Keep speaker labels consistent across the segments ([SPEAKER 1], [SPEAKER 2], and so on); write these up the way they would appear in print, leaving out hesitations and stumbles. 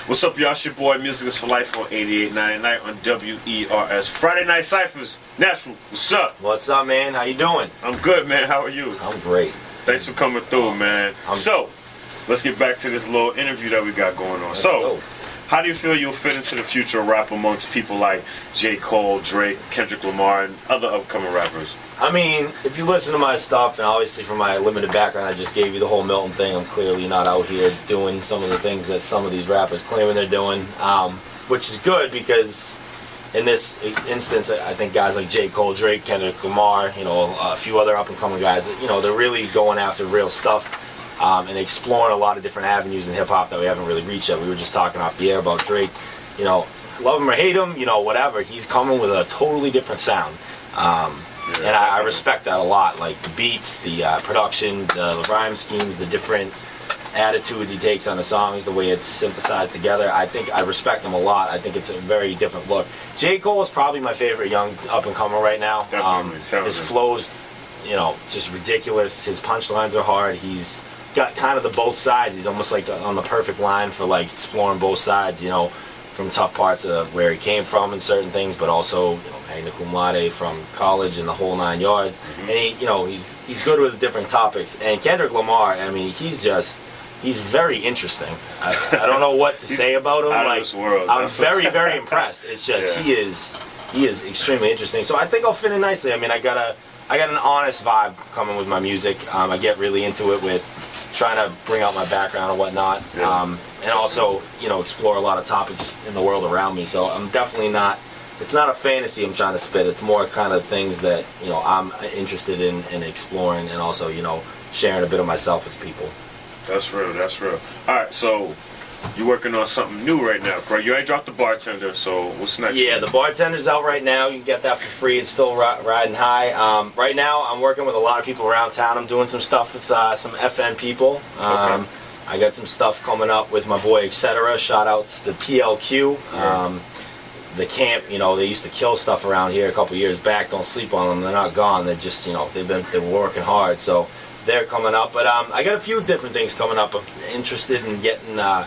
[SPEAKER 1] What's up, y'all? It's your boy, Music is for Life on 88.99 on WERS. Friday Night Cyphers. Natural, what's up?
[SPEAKER 2] What's up, man? How you doing?
[SPEAKER 1] I'm good, man. How are you?
[SPEAKER 2] I'm great.
[SPEAKER 1] Thanks for coming through, man. So, let's get back to this little interview that we got going on. So, how do you feel you'll fit into the future of rap amongst people like J. Cole, Drake, Kendrick Lamar, and other upcoming rappers?
[SPEAKER 2] I mean, if you listen to my stuff, and obviously from my limited background, I just gave you the whole Milton thing. I'm clearly not out here doing some of the things that some of these rappers claiming they're doing, which is good because in this instance, I think guys like J. Cole, Drake, Kendrick Lamar, a few other up-and-coming guys, they're really going after real stuff and exploring a lot of different avenues in hip-hop that we haven't really reached yet. We were just talking off the air about Drake. Love him or hate him, whatever. He's coming with a totally different sound. And I respect that a lot, like the beats, the production, the rhyme schemes, the different attitudes he takes on the songs, the way it's synthesized together. I think I respect him a lot. I think it's a very different look. J. Cole is probably my favorite young up-and-comer right now. His flow's, just ridiculous. His punchlines are hard. He's got kind of the both sides. He's almost like on the perfect line for like exploring both sides, from tough parts of where he came from and certain things, but also magna cum laude from college and the whole 9 yards. And he's good with different topics. And Kendrick Lamar, I mean, he's very interesting. I don't know what to say about him.
[SPEAKER 1] Out of this world.
[SPEAKER 2] I'm very, very impressed. It's just he is extremely interesting. So I think I'll fit in nicely. I mean, I got an honest vibe coming with my music. I get really into it with trying to bring out my background and whatnot. And also, explore a lot of topics in the world around me. So I'm definitely not, it's not a fantasy I'm trying to spit. It's more kind of things that, I'm interested in and exploring, and also, sharing a bit of myself with people.
[SPEAKER 1] That's real, that's real. All right, so you're working on something new right now, correct? You already dropped The Bartender, so what's next?
[SPEAKER 2] Yeah, The Bartender's out right now. You can get that for free. It's still riding high. Right now, I'm working with a lot of people around town. I'm doing some stuff with some FN people.
[SPEAKER 1] Okay.
[SPEAKER 2] I got some stuff coming up with my boy, etc. Shout outs to PLQ. The camp, they used to kill stuff around here a couple years back. Don't sleep on them. They're not gone. They're just, they're working hard. So they're coming up. But I got a few different things coming up. I'm interested in getting my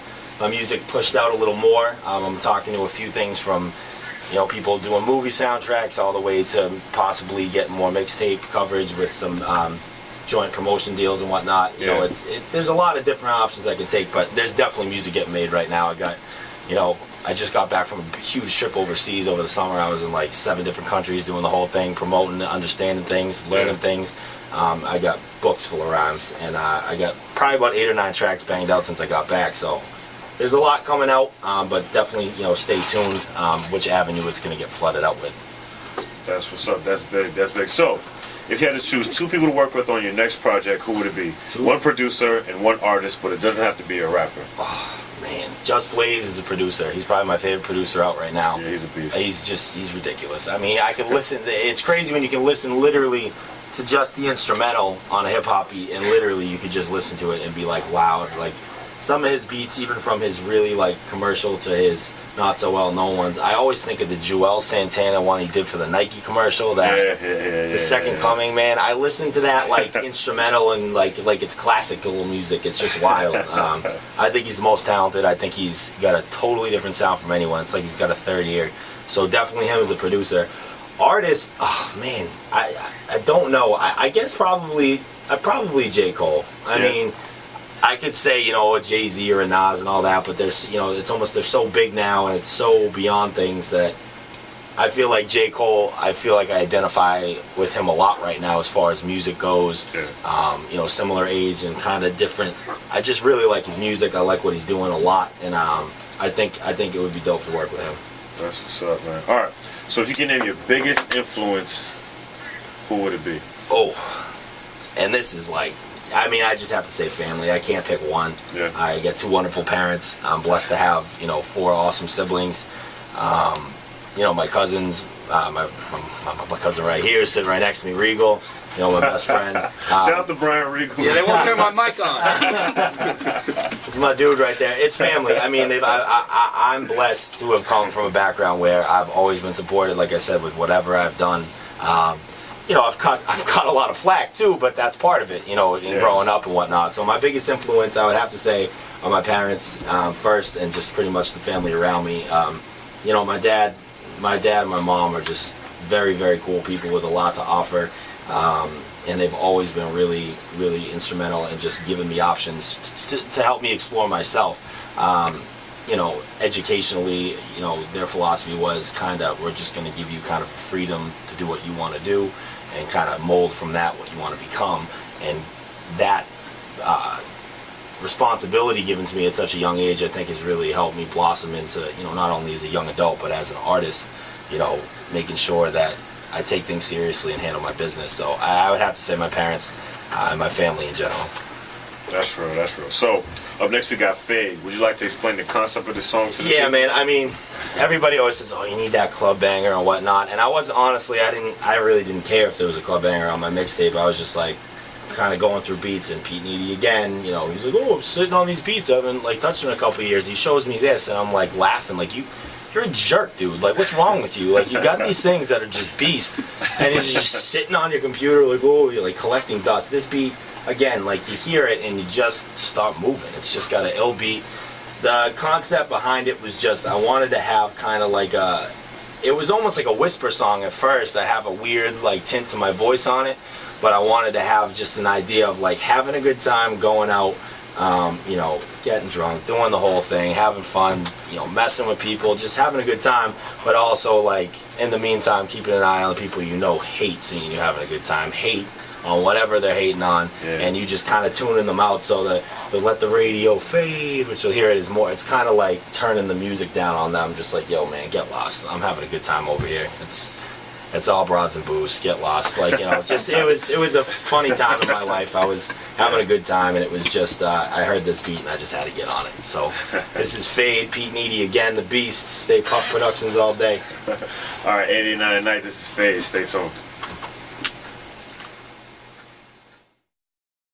[SPEAKER 2] music pushed out a little more. I'm talking to a few things from, people doing movie soundtracks all the way to possibly getting more mixtape coverage with some joint promotion deals and whatnot. There's a lot of different options I could take, but there's definitely music getting made right now. I just got back from a huge trip overseas over the summer. I was in like 7 different countries doing the whole thing, promoting, understanding things, learning things. I got books full of rhymes, and I got probably about 8 or 9 tracks banged out since I got back. So there's a lot coming out, but definitely stay tuned which avenue it's going to get flooded out with.
[SPEAKER 1] That's what's up. That's big. That's big. So, if you had to choose 2 people to work with on your next project, who would it be?
[SPEAKER 2] 2?
[SPEAKER 1] One producer and 1 artist, but it doesn't have to be a rapper.
[SPEAKER 2] Oh, man. Just Blaze is a producer. He's probably my favorite producer out right now.
[SPEAKER 1] Yeah, he's a beast.
[SPEAKER 2] He's ridiculous. I mean, I can listen. It's crazy when you can listen literally to just the instrumental on a hip-hop beat, and literally you could just listen to it and be like, wow. Like, some of his beats, even from his really like commercial to his not so well known ones, I always think of the Joel Santana one he did for the Nike commercial. The Second Coming, man. I listen to that like instrumental and like it's classical music. It's just wild. I think he's the most talented. I think he's got a totally different sound from anyone. It's like he's got a third ear. So definitely him as a producer. Artist, oh man, I don't know. I guess probably J. Cole. I mean, I could say, a Jay-Z or a Nas and all that, but there's, it's almost, they're so big now and it's so beyond things that I feel like J. Cole, I feel like I identify with him a lot right now as far as music goes. Similar age and kind of different. I just really like his music. I like what he's doing a lot, and I think it would be dope to work with him.
[SPEAKER 1] That's what's up, man. All right, so if you can name your biggest influence, who would it be?
[SPEAKER 2] Oh, and this is like, I mean, I just have to say family. I can't pick one.
[SPEAKER 1] Yeah.
[SPEAKER 2] I got 2 wonderful parents. I'm blessed to have, 4 awesome siblings. My cousins, my cousin right here sitting right next to me, Regal, my best friend.
[SPEAKER 1] Shout out to Brian Regal.
[SPEAKER 3] Yeah, they won't turn my mic on.
[SPEAKER 2] This is my dude right there. It's family. I mean, I'm blessed to have come from a background where I've always been supported, like I said, with whatever I've done. you know, I've got a lot of flack too, but that's part of it, you know, in growing up and whatnot. So my biggest influence, I would have to say, are my parents first, and just pretty much the family around me. You know, my dad and my mom are just very, very cool people with a lot to offer. And they've always been really, really instrumental in just giving me options to help me explore myself. You know, educationally, you know, their philosophy was kind of, we're just going to give you kind of freedom to do what you want to do, and kind of mold from that what you want to become. And that responsibility given to me at such a young age, I think, has really helped me blossom into, you know, not only as a young adult, but as an artist, you know, making sure that I take things seriously and handle my business. So I would have to say my parents and my family in general.
[SPEAKER 1] That's real, that's real. So, up next we got Fade. Would you like to explain the concept of the song to the
[SPEAKER 2] Yeah,
[SPEAKER 1] people?
[SPEAKER 2] man, I mean, everybody always says, oh, you need that club banger and whatnot. And I wasn't, honestly, I really didn't care if there was a club banger on my mixtape. I was just like, kind of going through beats, and Pete Needy again, you know, he's like, oh, I'm sitting on these beats, I haven't like touched them in a couple of years. He shows me this, and I'm like laughing, like, you're a jerk, dude. Like, what's wrong with you? Like, you got these things that are just beast, and you're just sitting on your computer, like, oh, you're like collecting dust. This beat, again, like, you hear it and you just start moving. It's just got an ill beat. The concept behind it was just, I wanted to have kind of like it was almost like a whisper song at first. I have a weird like tint to my voice on it, but I wanted to have just an idea of like having a good time, going out, you know, getting drunk, doing the whole thing, having fun, you know, messing with people, just having a good time, but also like in the meantime keeping an eye on the people you know hate seeing you having a good time, hate on whatever they're hating on, and you just kind of tuning them out so that they'll let the radio fade, which you'll hear it is more, it's kind of like turning the music down on them, just like, yo man, get lost, I'm having a good time over here. It's all broads and booze, get lost, like, you know, just it was a funny time in my life. I was having a good time, and it was just I heard this beat and I just had to get on it. So this is Fade, Pete Needy again, the Beast. Stay Puff Productions all day.
[SPEAKER 1] All right, 89 at night, this is Fade, stay tuned.